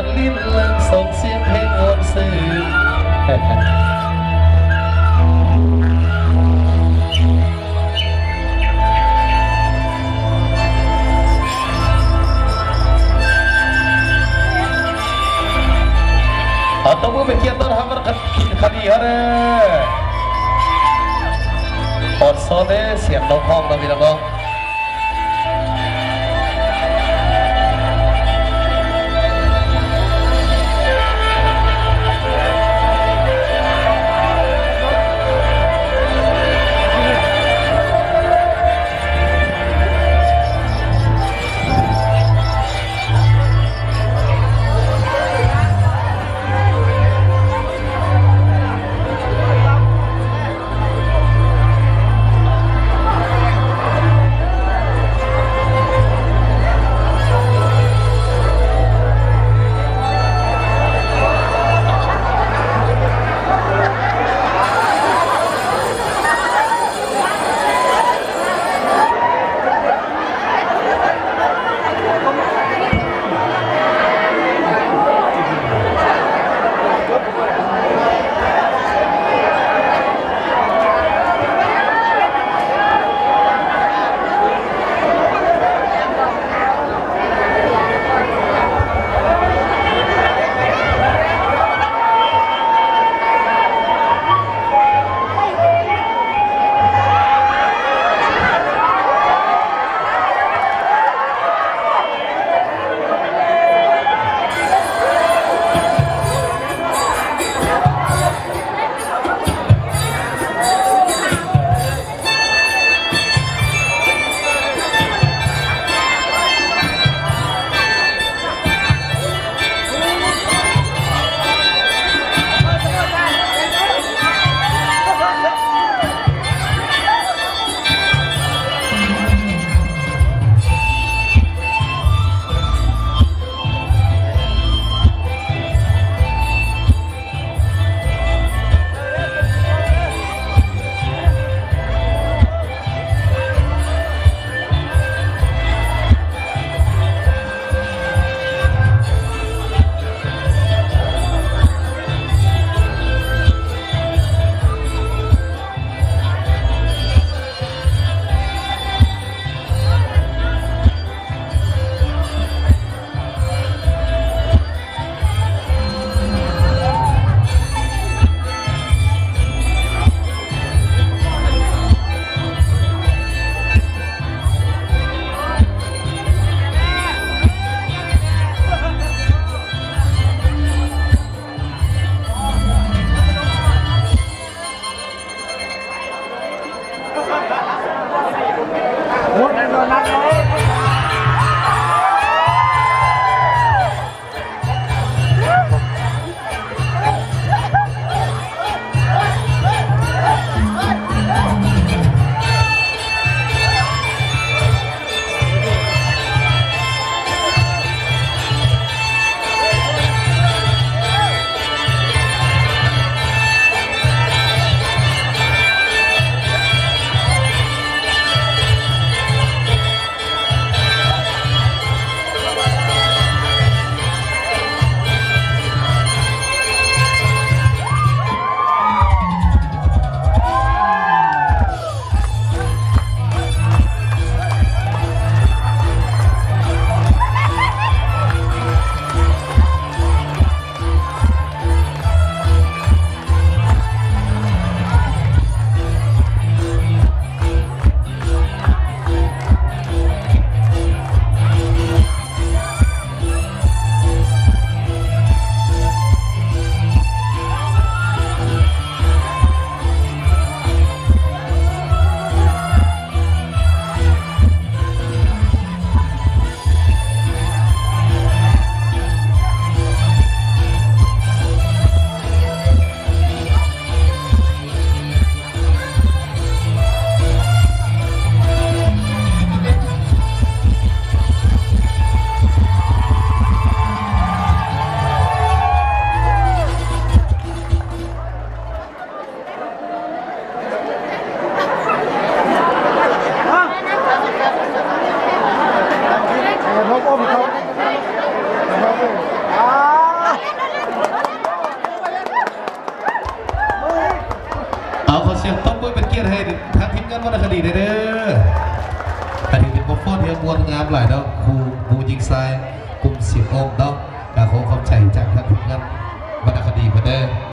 นลิ้นลังส่งเสียงเพลงโอนสื่อตบมือเป็นเกียรติต้อนรับกันคดีฮะเนี่ยปอดโซเดเสียงน้องห้องนะพี่น้อง เอาขอเสียงตบมือเป็นเกียรติให้ทางทีมงานวรรณคดีเด้ออันนี้เป็นบทฟ้อนที่มวลงามหลายเนาะครูยิงทรายกลุ่มเสียงโอมเนาะขอขอบใจจากทางทีมงานวรรณคดีมาเด้อ